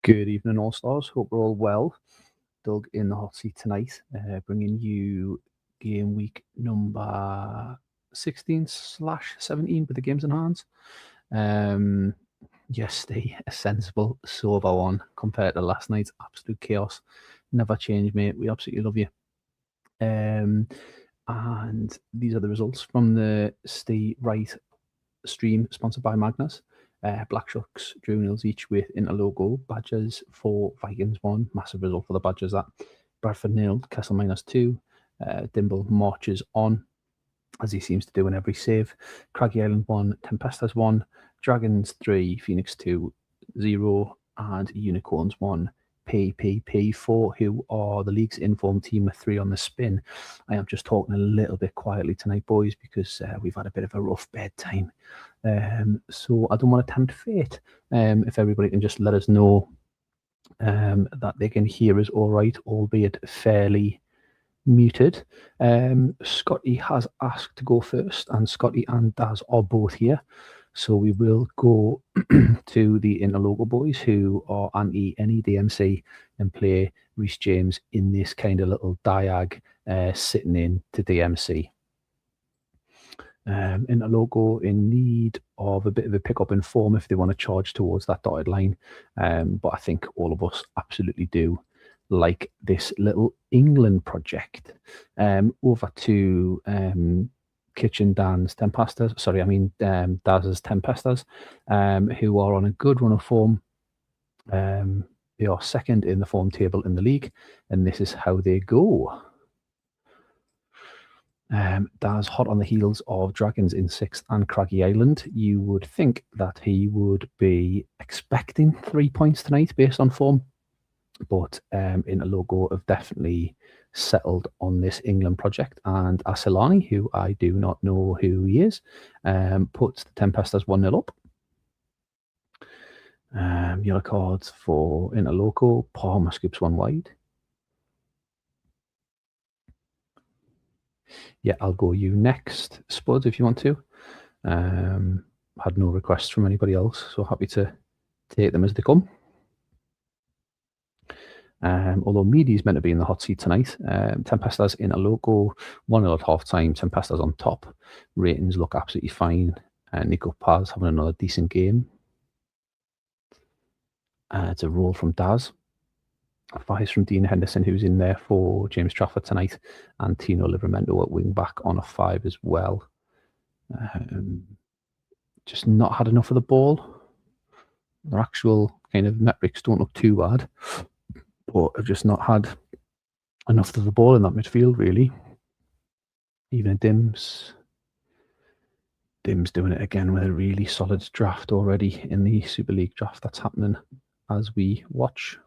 Good evening, all stars. Hope we're all well. Doug in the hot seat tonight, bringing you game week number 16/17 with the games in hand. Yesterday, a sensible, sober one compared to last night's absolute chaos. Never changed, mate. We absolutely love you. And these are the results from the Stay Right stream sponsored by Magnus. Black Shucks drew nils each with Interlogo. Badgers 4, Vikings 1. Massive result for the Badgers that. Bradford nil, Kessel -2. Dimble marches on, as he seems to do in every save. Craggy Island 1, Tempestas 1. Dragons 3, Phoenix 2, 0. And Unicorns 1, PPP4, who are the league's informed team with 3 on the spin. I am just talking a little bit quietly tonight, boys, because we've had a bit of a rough bedtime. So I don't want to tempt fate. If everybody can just let us know that they can hear us all right, albeit fairly muted. Scotty has asked to go first, and Scotty and Daz are both here. So we will go to the Interlocal boys, who are anti any DMC, and play Reece James in this kind of little diag sitting in to DMC. Interlocal in need of a bit of a pickup in form if they want to charge towards that dotted line. But I think all of us absolutely do like this little England project. Over to Kitchen Dan's Tempestas. Sorry, I mean Daz's Tempestas, who are on a good run of form. They are second in the form table in the league, and this is how they go. Daz hot on the heels of Dragons in 6th and Craggy Island. You would think that he would be expecting 3 points tonight based on form, but Interlogo have definitely settled on this England project. And Asilani, who I do not know who he is, puts the Tempestas 1-0 up. Yellow cards for Interloco. Palmer scoops one wide. Yeah, I'll go you next, Spud, if you want to. Had no requests from anybody else, so happy to take them as they come. Although Meady's meant to be in the hot seat tonight. Tempestas in a logo, 1-0 at half time. Tempestas on top. Ratings look absolutely fine. Nico Paz having another decent game. It's a roll from Daz. Fives from Dean Henderson, who's in there for James Trafford tonight, and Tino Livramento at wing back on a 5 as well. Just not had enough of the ball. Their actual kind of metrics don't look too bad, but have just not had enough of the ball in that midfield, really. Even Dim's doing it again with a really solid draft already in the Super League draft that's happening as we watch.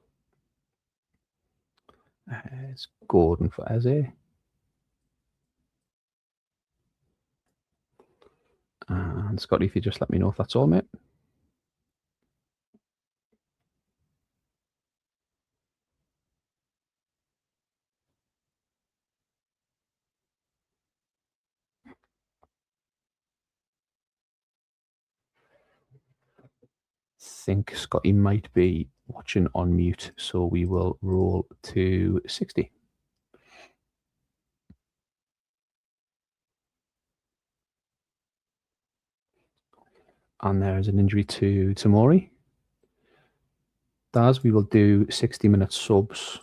It's Gordon for Eze. And Scotty, if you just let me know if that's all, mate. Think Scotty might be watching on mute, so we will roll to 60. And there's an injury to Tamori. Daz, we will do 60-minute subs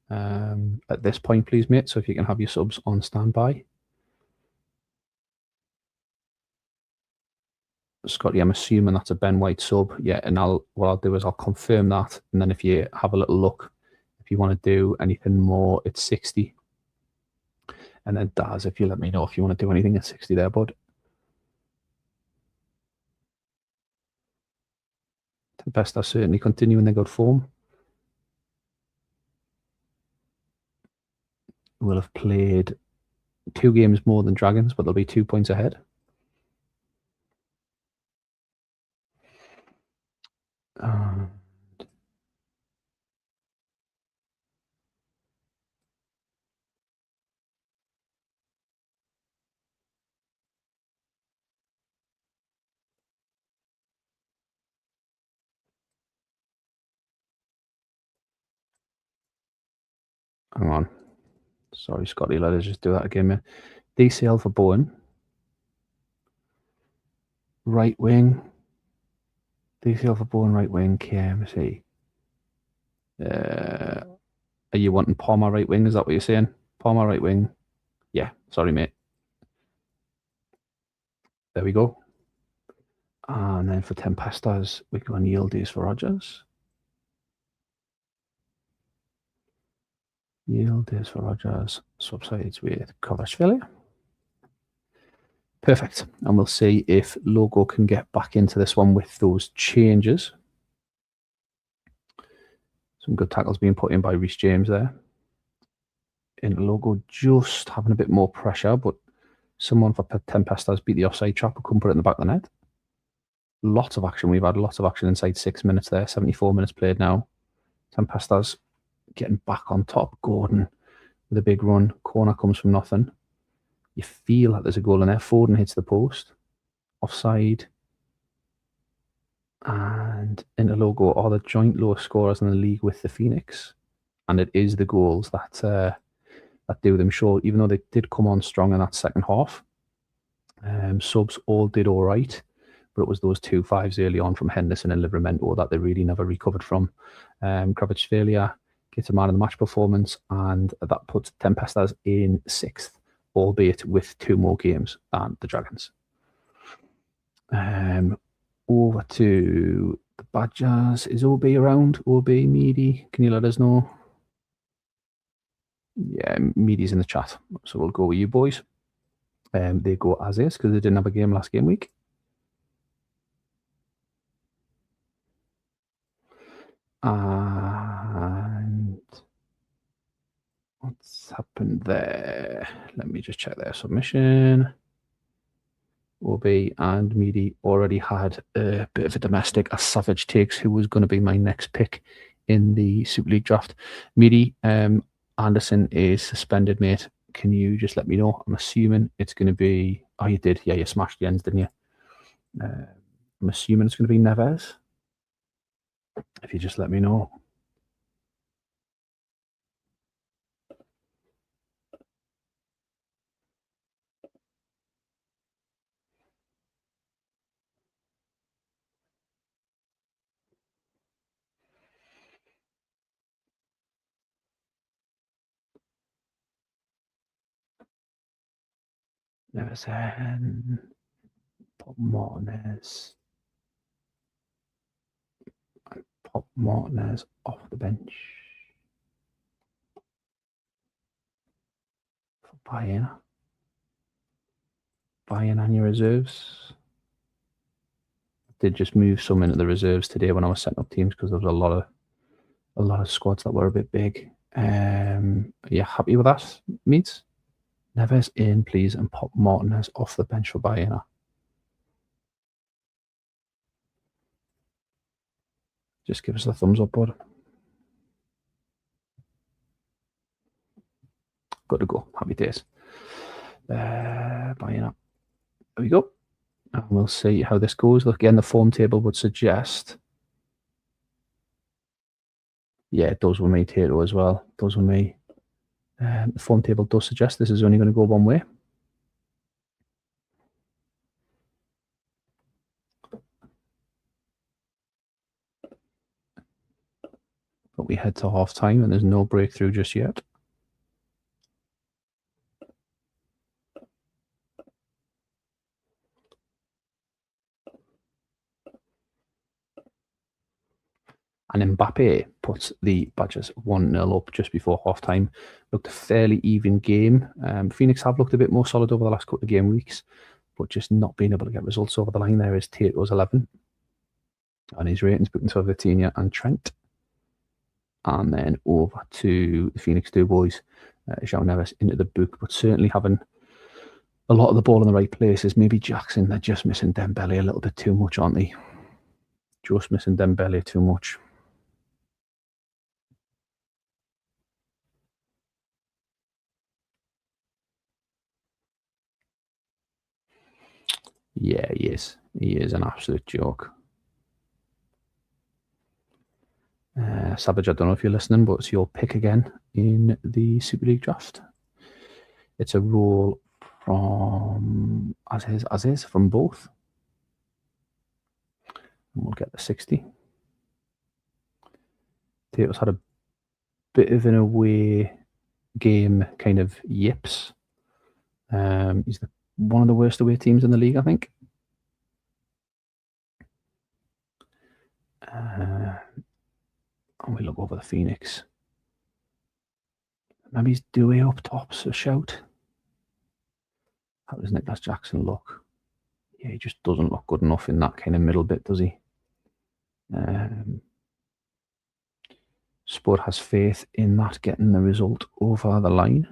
at this point, please, mate. So if you can have your subs on standby. Scotty, I'm assuming that's a Ben White sub. Yeah, and what I'll do is I'll confirm that. And then if you have a little look, if you want to do anything more, it's 60. And then Daz, if you let me know if you want to do anything at 60 there, bud. Tempesta certainly continuing their good form. Will have played 2 games more than Dragons, but they'll be 2 points ahead. Hang on. Sorry, Scotty, let us just do that again, man. DCL for Bowen. Right wing. DCL for Bowen, right wing. KMC. Are you wanting Palmer right wing? Is that what you're saying? Palmer right wing. Yeah, sorry, mate. There we go. And then for Tempestas, we go on Yildiz for Rogers. Yildiz for Rogers. Subsides with Kvaratskhelia. Perfect. And we'll see if Logo can get back into this one with those changes. Some good tackles being put in by Reece James there. In Logo just having a bit more pressure, but someone for Tempestas beat the offside trap and couldn't put it in the back of the net. Lots of action. We've had lots of action inside 6 minutes there. 74 minutes played now. Tempestas getting back on top. Gordon with a big run. Corner comes from nothing. You feel like there's a goal in there. Foden hits the post. Offside. And into Logo are the joint lowest scorers in the league with the Phoenix. And it is the goals that do them short, even though they did come on strong in that second half. Subs all did all right, but it was those 2-5s early on from Henderson and Livramento that they really never recovered from. Kvaratskhelia gets a man of the match performance, and that puts Tempestas in 6th, albeit with 2 more games than the Dragons. Over to the Badgers. Is OB around? OB, Meady? Can you let us know? Yeah, Meady's in the chat, so we'll go with you boys. They go as is because they didn't have a game last game week. And what's happened there? Let me just check their submission. OB and Meady already had a bit of a domestic, as Savage takes, who was going to be my next pick in the Super League draft. Meady, Anderson is suspended, mate. Can you just let me know? I'm assuming it's going to be... Oh, you did. Yeah, you smashed the ends, didn't you? I'm assuming it's going to be Neves. If you just let me know. Neves and Pop Martinez. Pop Martinez off the bench for Bayern. Bayern on your reserves. Did just move some into the reserves today when I was setting up teams because there was a lot of squads that were a bit big. Are you happy with that, Meads? Neves in, please, and Pop Martinez off the bench for Bayern. Just give us the thumbs up, bud. Good to go. Happy days. Bayern. There we go. And we'll see how this goes. Look, again, the form table would suggest... Yeah, it does with me, Tato, as well. It does with me. The form table does suggest this is only going to go one way. But we head to half time and there's no breakthrough just yet. And Mbappe puts the Badgers 1-0 up just before half time. Looked a fairly even game. Phoenix have looked a bit more solid over the last couple of game weeks, but just not being able to get results over the line there is Tato's 11. And his ratings booked into Vitinha and Trent. And then over to the Phoenix 2 boys. João Neves into the book, but certainly having a lot of the ball in the right places. Maybe Jackson, they're just missing Dembele a little bit too much, aren't they? Just missing Dembele too much. Yeah, he is. He is an absolute joke. Savage, I don't know if you're listening, but it's your pick again in the Super League draft. It's a roll from as is from both. And we'll get the 60. Tato's had a bit of an away game kind of yips. He's one of the worst away teams in the league, I think. And we look over the Phoenix. Maybe he's Dewey up tops a shout. How does Nicholas Jackson look? Yeah, he just doesn't look good enough in that kind of middle bit, does he? Spud has faith in that getting the result over the line.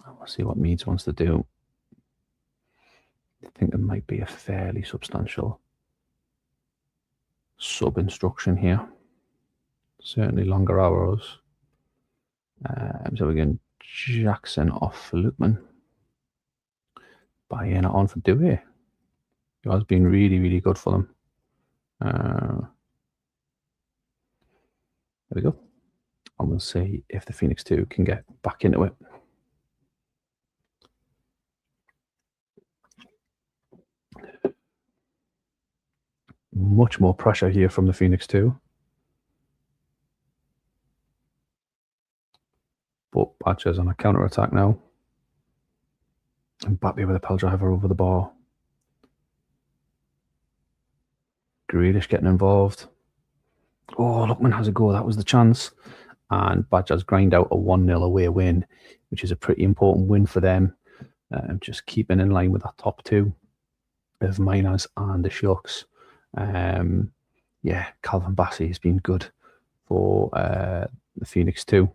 We'll see what Meads wants to do. I think there might be a fairly substantial sub-instruction here. Certainly longer hours. So we're going Jackson off for Lukman. Buying it on for Dewey. It has been really, really good for them. There we go. And we'll see if the Phoenix 2 can get back into it. Much more pressure here from the Phoenix 2. But Badgers on a counter-attack now. And Bappy with a pile driver over the bar. Grealish getting involved. Oh, Lookman has a go. That was the chance. And Badgers grind out a 1-0 away win, which is a pretty important win for them. Just keeping in line with that top two of Miners and the Shucks. Yeah, Calvin Bassey has been good for the Phoenix 2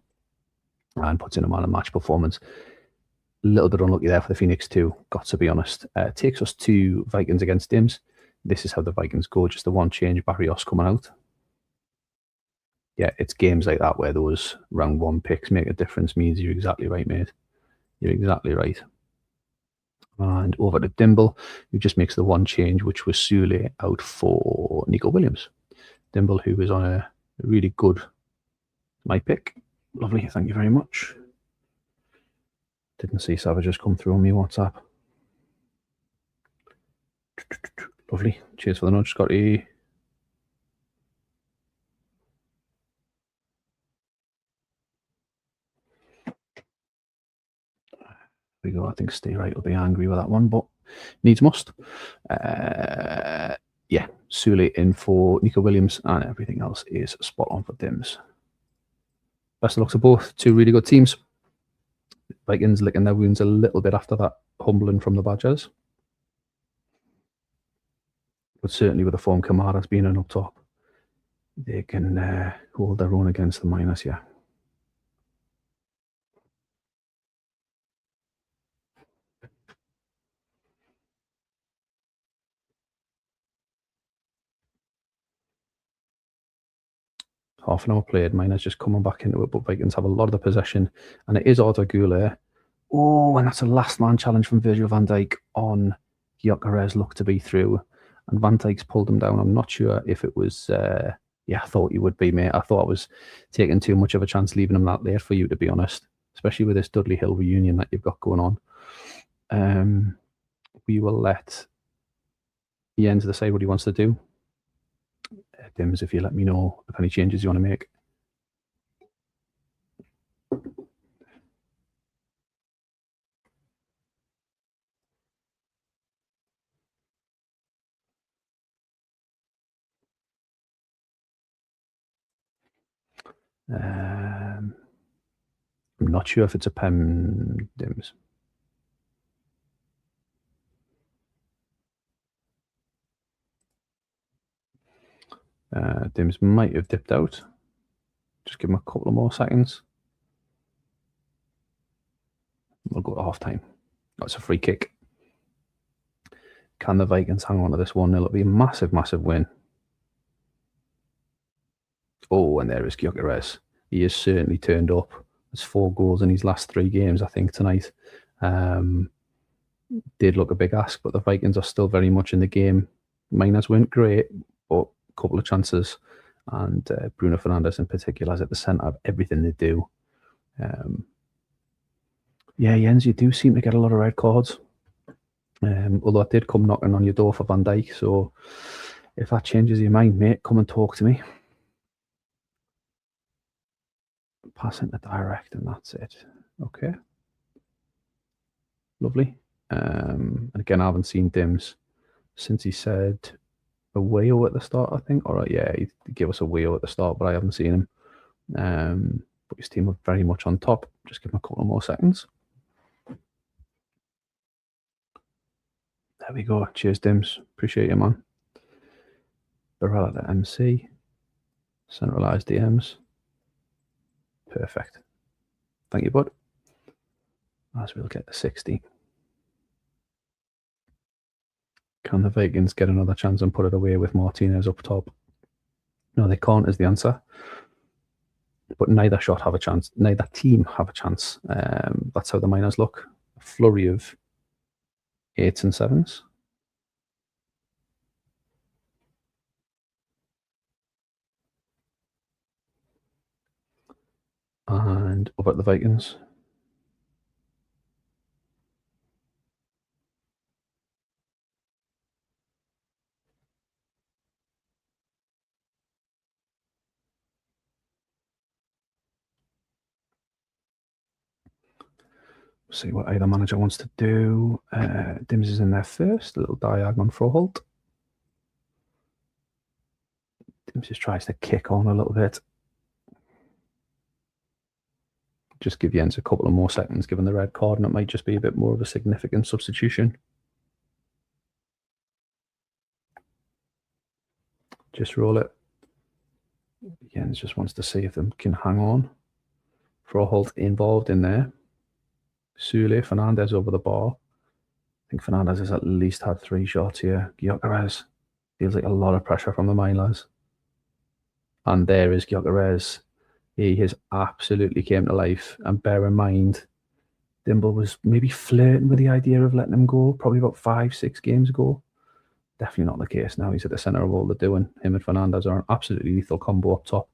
and puts in a man of match performance. A little bit unlucky there for the Phoenix 2, got to be honest. Takes us to Vikings against Dims. This is how the Vikings go, just the one change, Barrios coming out. Yeah, it's games like that where those round one picks make a difference. Means you're exactly right, mate. You're exactly right. And over to Dimble, who just makes the one change, which was Sule out for Nico Williams. Dimble, who is on a really good my pick. Lovely, thank you very much. Didn't see Savages come through on me WhatsApp. Lovely, cheers for the nudge, Scotty. We go. I think Stay Right will be angry with that one, but needs must. Yeah, Sule in for Nico Williams, and everything else is spot on for Dims. Best of luck to both. Two really good teams. Vikings licking their wounds a little bit after that humbling from the Badgers. But certainly with the form Kamara's being an up top, they can hold their own against the Miners, yeah. Half an hour played, Miners just coming back into it, but Vikings have a lot of the possession, and it is Arda Goulet. Oh, and that's a last man challenge from Virgil van Dijk on Gyökeres, looked to be through, and Van Dijk's pulled him down. I'm not sure if it was, yeah, I thought you would be, mate. I thought I was taking too much of a chance leaving him that late for you, to be honest, especially with this Dudley Hill reunion that you've got going on. We will let Jens decide what he wants to do. Dims, if you let me know if any changes you want to make. I'm not sure if it's a pen, Dims. Dims might have dipped out. Just give him a couple of more seconds. We'll go to half time. That's a free kick. Can the Vikings hang on to this 1-0? It'll be a massive, massive win. Oh, and there is Gyökeres. He has certainly turned up. There's 4 goals in his last 3 games, I think, tonight. did look a big ask, but the Vikings are still very much in the game. Miners weren't great, but a couple of chances. And Bruno Fernandes in particular is at the centre of everything they do. Yeah, Jens, you do seem to get a lot of red cards. Although I did come knocking on your door for Van Dijk, so if that changes your mind, mate, come and talk to me. Pass into direct, and that's it. Okay. Lovely. And again, I haven't seen Dims since he said a wheel at the start, I think. All right, yeah, he gave us a wheel at the start, but I haven't seen him. But his team are very much on top. Just give him a couple more seconds. There we go. Cheers, Dims. Appreciate you, man. Barrel at the MC. Centralized DMs. Perfect. Thank you, bud. As we'll get to 60. Can the Vikings get another chance and put it away with Martinez up top? No, they can't is the answer. But neither shot have a chance. Neither team have a chance. That's how the Miners look. A flurry of 8s and 7s. And up at the Vikings. See what either manager wants to do. Dims is in there first. A little diagonal for Holt. Dims just tries to kick on a little bit. Just give Jens a couple of more seconds given the red card, and it might just be a bit more of a significant substitution. Just roll it. Jens just wants to see if they can hang on. Froholt involved in there. Sule, Fernandes over the bar. I think Fernandes has at least had 3 shots here. Gyökeres feels like a lot of pressure from the Miners. And there is Gyökeres. He has absolutely came to life. And bear in mind, Dimble was maybe flirting with the idea of letting him go probably about 5-6 games ago. Definitely not the case now. He's at the centre of all they're doing. Him and Fernandes are an absolutely lethal combo up top.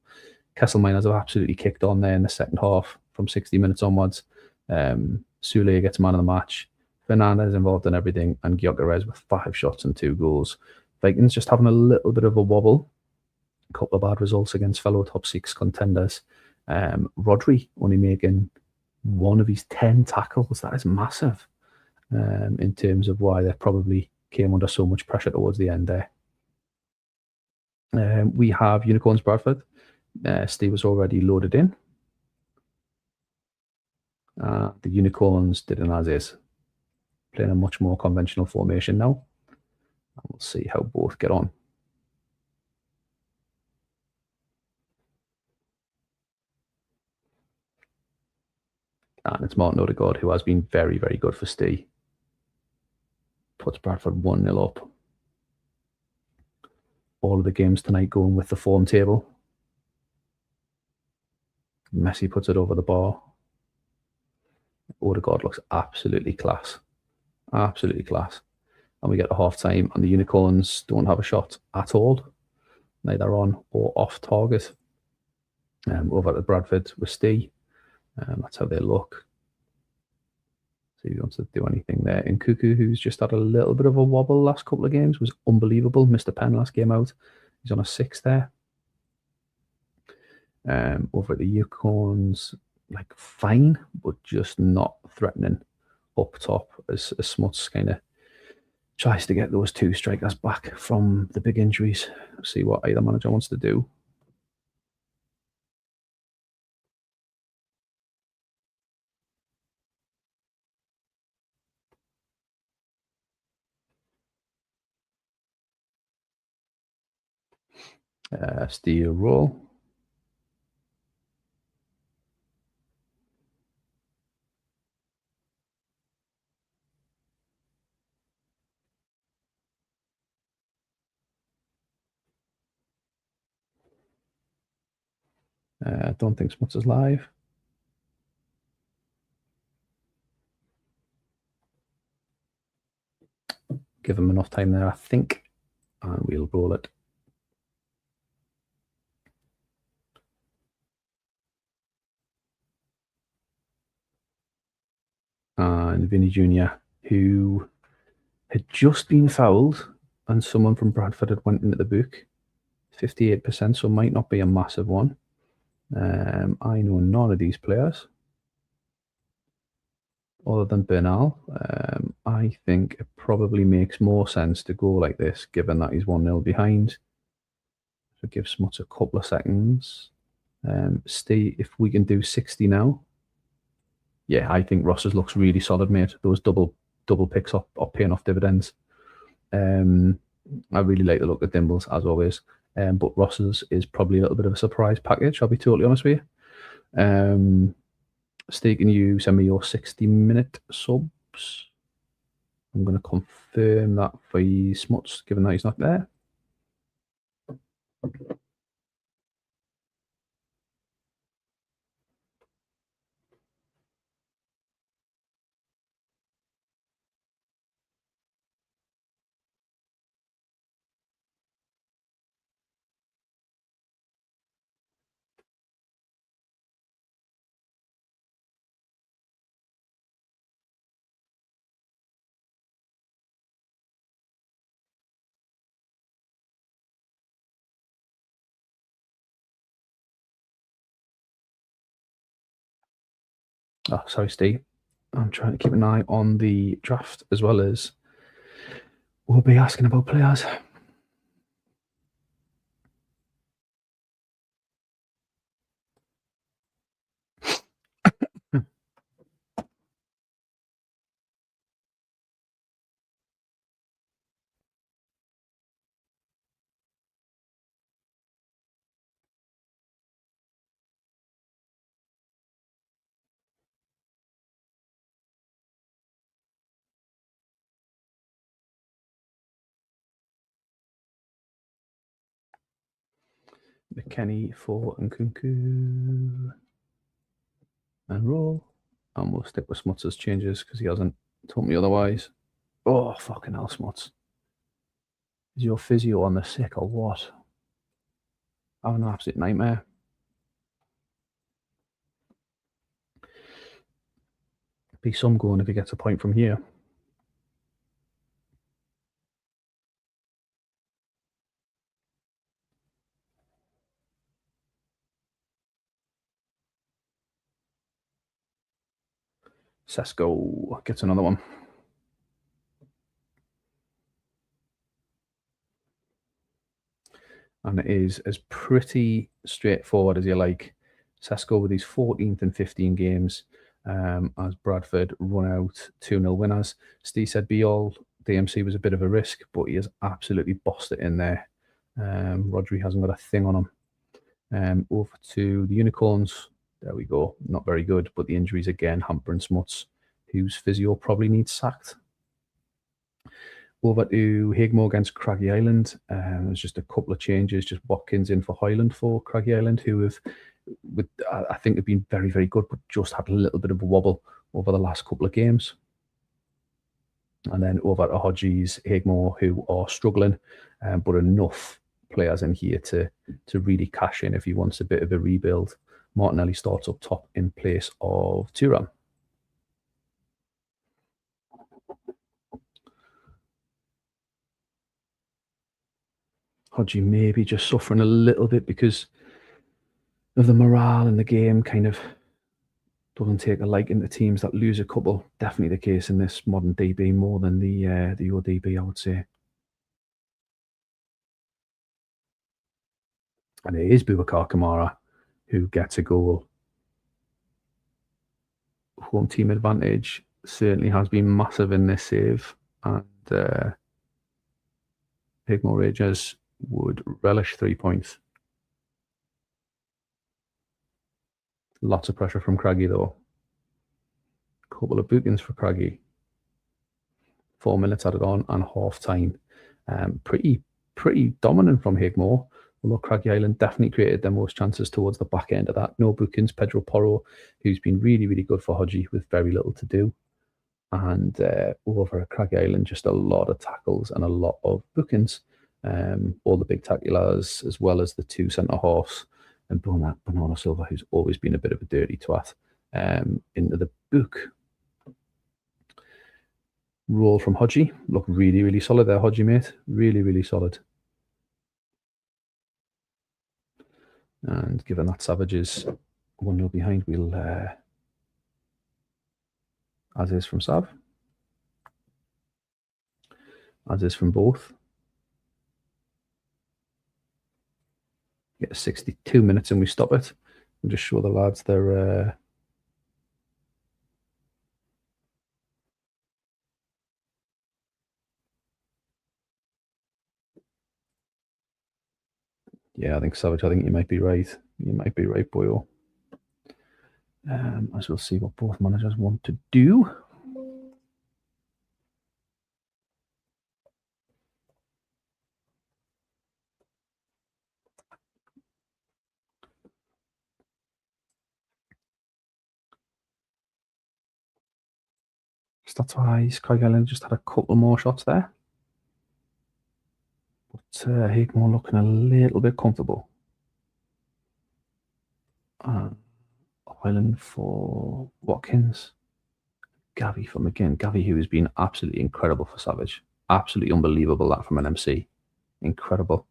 Kessel Miners have absolutely kicked on there in the second half from 60 minutes onwards. Sule gets man of the match. Fernandes involved in everything, and Gyökeres with 5 shots and 2 goals. Vikings just having a little bit of a wobble. A couple of bad results against fellow top 6 contenders. Rodri only making 1 of his 10 tackles. That is massive in terms of why they probably came under so much pressure towards the end there. We have Unicorns Bradford. Steve was already loaded in. The Unicorns did an as is, playing a much more conventional formation now. And we'll see how both get on. And it's Martin Odegaard, who has been very, very good for Steve. Puts Bradford 1-0 up. All of the games tonight going with the form table. Messi puts it over the bar. Odegaard looks absolutely class. Absolutely class. And we get to half time, and the Unicorns don't have a shot at all, neither on or off target. Over at Bradford with Steve. That's how they look. See if he wants to do anything there. And Cuckoo, who's just had a little bit of a wobble last couple of games, was unbelievable. Missed a pen last game out. He's on a 6 there. Over at the Unicorns, like fine, but just not threatening up top as Smuts kind of tries to get those 2 strikers back from the big injuries. See what either manager wants to do. Steel roll. I don't think Smuts is live. give him enough time there, I think, and we'll roll it. And Vinny Jr., who had just been fouled, and someone from Bradford had went into the book. 58%, so might not be a massive one. I know none of these players other than Bernal. I think it probably makes more sense to go like this, given that he's 1-0 behind. So give Smuts a couple of seconds. Stay, if we can do 60 now. Yeah, I think Ross's looks really solid, mate. Those double picks are paying off dividends. I really like the look of Dimble's, as always. But Ross's is probably a little bit of a surprise package, I'll be totally honest with you. Steve, can you send me your 60-minute subs? I'm going to confirm that for you, Smuts, given that he's not there. Oh, sorry, Steve. I'm trying to keep an eye on the draft as well as we'll be asking about players. McKenny for Nkunku and roll. And we'll stick with Smuts' changes because he hasn't told me otherwise. Oh, fucking hell, Smuts. Is your physio on the sick or what? I'm an absolute nightmare. Be some going if he gets a point from here. Sesko gets another one. And it is as pretty straightforward as you like. Sesko with his 14th and 15 games as Bradford run out 2-0 winners. Steve said Biol, DMC was a bit of a risk, but he has absolutely bossed it in there. Rodri hasn't got a thing on him. Over to the Unicorns. There we go. Not very good, but the injuries again hampering Smuts, whose physio probably needs sacked. Over to Higmore against Craggy Island. There's just a couple of changes. Just Watkins in for Highland for Craggy Island, who have, I think, have been very, very good, but just had a little bit of a wobble over the last couple of games. And then over to Hodges, Higmore, who are struggling, but enough players in here to really cash in if he wants a bit of a rebuild. Martinelli starts up top in place of Turan. Hodgie maybe just suffering a little bit because of the morale in the game, kind of doesn't take a liking to teams that lose a couple. Definitely the case in this modern DB more than the ODB, I would say. And it is Boubacar Kamara who gets a goal. Home team advantage certainly has been massive in this save, and Higmore Rangers would relish 3 points. Lots of pressure from Craggy though. Couple of bookings for Craggy. 4 minutes added on and half time. Pretty dominant from Higmore. Although Craggy Island definitely created their most chances towards the back end of that. No bookings. Pedro Porro, who's been really, really good for Hodgie with very little to do. And over at Craggy Island, just a lot of tackles and a lot of bookings. All the big tacklers, as well as the two centre halves, and Banana Silva, who's always been a bit of a dirty twat, into the book. Roll from Hodgie. Look really, really solid there, Hodgie, mate. Really, really solid. And given that Savage is 1-0 behind, we'll, as is from Sav, as is from both. Get 62 minutes and we stop it. We'll just show the lads their yeah, I think Savage, I think you might be right. You might be right, boyo. As we'll see what both managers want to do. Stats-wise, Craig Island just had a couple more shots there. But Higmore looking a little bit comfortable. Island for Watkins. Gavi from again. Gavi, who has been absolutely incredible for Savage. Absolutely unbelievable, that from an MC. Incredible.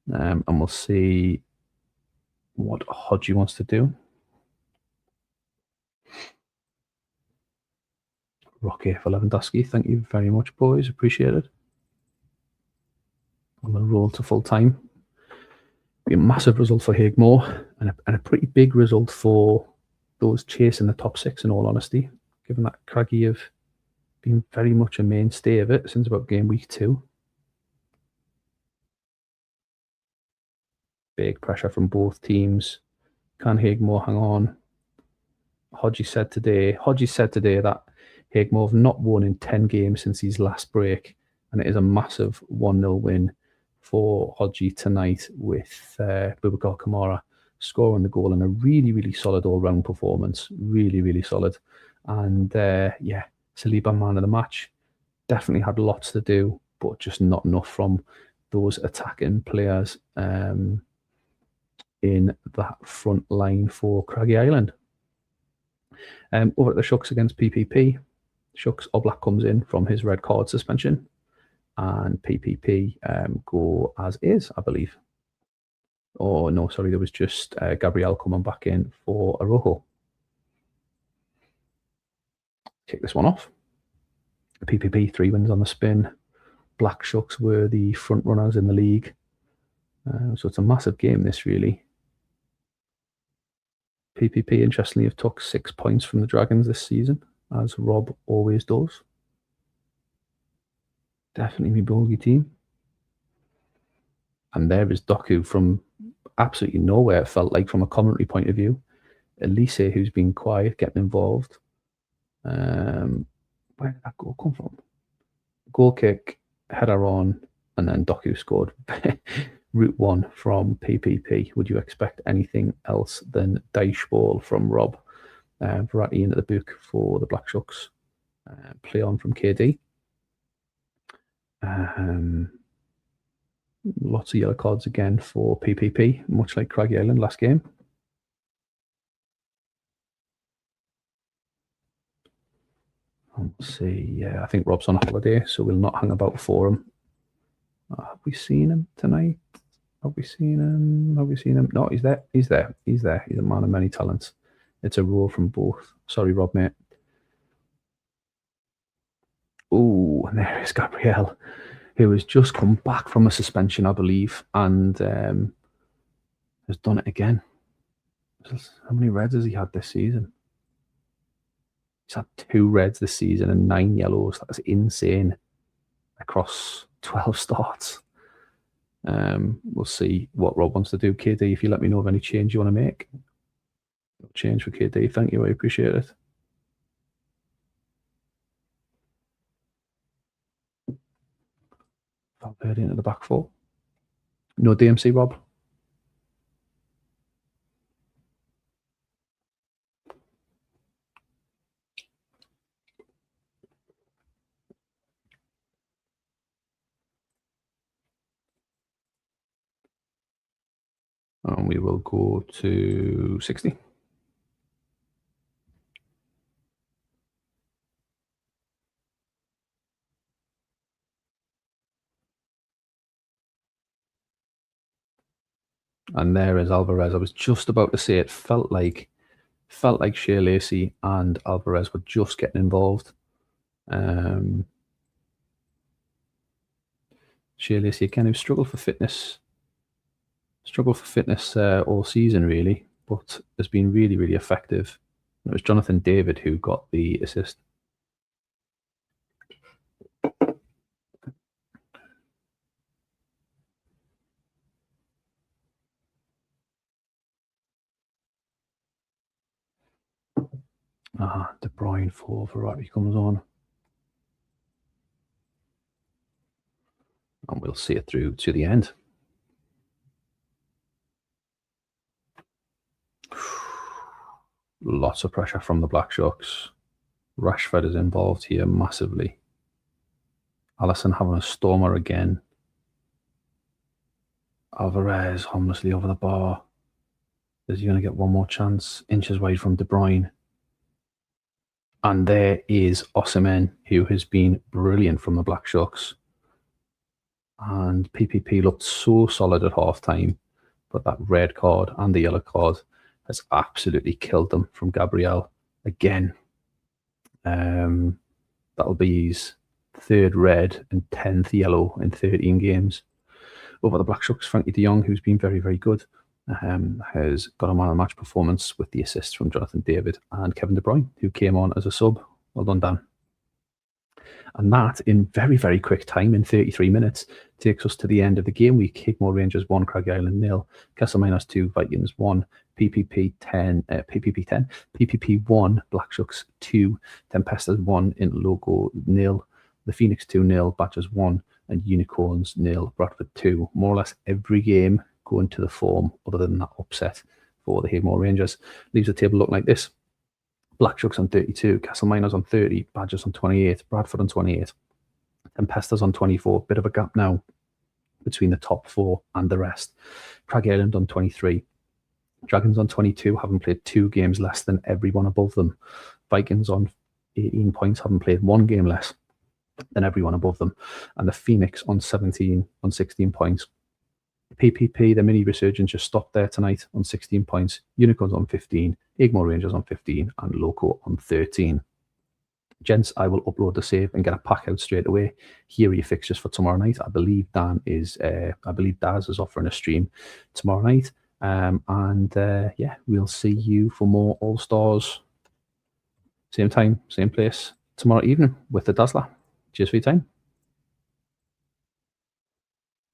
And we'll see what Hodgie wants to do. Rocky for Lewandowski. Thank you very much, boys. Appreciate it. On the roll to full time. Be a massive result for Higmore and a pretty big result for those chasing the top six, in all honesty, given that Craggy have been very much a mainstay of it since about game week 2. Big pressure from both teams. Can Higmore hang on? Hodgie said today that Higmore have not won in 10 games since his last break, and it is a massive 1-0 win for Hodgie tonight, with Boubacar Kamara scoring the goal and a really, really solid all-round performance. Really, really solid. And yeah, Saliba, man of the match. Definitely had lots to do, but just not enough from those attacking players in that front line for Craggy Island. Over at the Shucks against PPP, Shucks Oblak comes in from his red card suspension, and PPP go as is, I believe. Oh, no, sorry, there was just Gabriel coming back in for Arojo. Kick this one off. PPP, 3 wins on the spin. Black Shucks were the front runners in the league. So it's a massive game, this, really. PPP, interestingly, have took 6 points from the Dragons this season, as Rob always does. Definitely my bogey team. And there is Doku from absolutely nowhere, it felt like, from a commentary point of view. Elise, who's been quiet, getting involved. Where did that goal come from? Goal kick, header on, and then Doku scored. Route 1 from PPP. Would you expect anything else than dice ball from Rob? Verratti into the book for the Black Shucks. Play on from KD. Lots of yellow cards again for PPP, much like Craggy Island last game. Let's see. Yeah, I think Rob's on holiday, so we'll not hang about for him. Have we seen him tonight? Have we seen him? Have we seen him? No, he's there. He's there. He's there. He's a man of many talents. It's a roll from both. Sorry, Rob, mate. Oh, and there is Gabriel, who has just come back from a suspension, I believe, and has done it again. How many reds has he had this season? He's had 2 reds this season and 9 yellows. That's insane. Across 12 starts. We'll see what Rob wants to do. KD, if you let me know of any change you want to make. Change for KD. Thank you. I appreciate it. Valverde into the back 4. No DMC, Rob. And we will go to 60. And there is Alvarez. I was just about to say it felt like Shea Lacey and Alvarez were just getting involved. Shea Lacey again, who struggled for fitness all season really, but has been really, really effective. It was Jonathan David who got the assist. De Bruyne for Verratti comes on. And we'll see it through to the end. Lots of pressure from the Black Sharks. Rashford is involved here massively. Allison having a stormer again. Alvarez harmlessly over the bar. Is he going to get one more chance? Inches wide from De Bruyne. And there is Osimhen, who has been brilliant from the Black Sharks. And PPP looked so solid at half-time, but that red card and the yellow card has absolutely killed them from Gabriel again. That'll be his 3rd red and 10th yellow in 13 games. Over the Black Sharks, Frankie de Jong, who's been very, very good, has got a man of the match performance with the assists from Jonathan David and Kevin De Bruyne, who came on as a sub. Well done, Dan. And that, in very, very quick time, in 33 minutes, takes us to the end of the game week. Higmore Rangers 1, Crag Island 0, Castlemaine 2, Vikings 1, PPP 1, Black Sharks 2, Tempestas 1, Interlogo 0, the Phoenix 2-0, Badgers 1, and Unicorns 0, Bradford 2. More or less every game going to the form, other than that upset for the Higmore Rangers. Leaves the table looking like this. Black Sharks on 32, Castle Miners on 30, Badgers on 28, Bradford on 28, Tempestas on 24. Bit of a gap now between the top 4 and the rest. Crag Island on 23, Dragons on 22, having played 2 games less than everyone above them. Vikings on 18 points, having played 1 game less than everyone above them. And the Phoenix on 16 points. PPP, the mini resurgence just stopped there tonight on 16 points. Unicorns on 15, Higmore Rangers on 15, and Loco on 13. Gents, I will upload the save and get a pack out straight away. Here are your fixtures for tomorrow night. I believe Daz is offering a stream tomorrow night. Yeah, we'll see you for more All Stars. Same time, same place tomorrow evening with the Dazzler. Cheers for your time.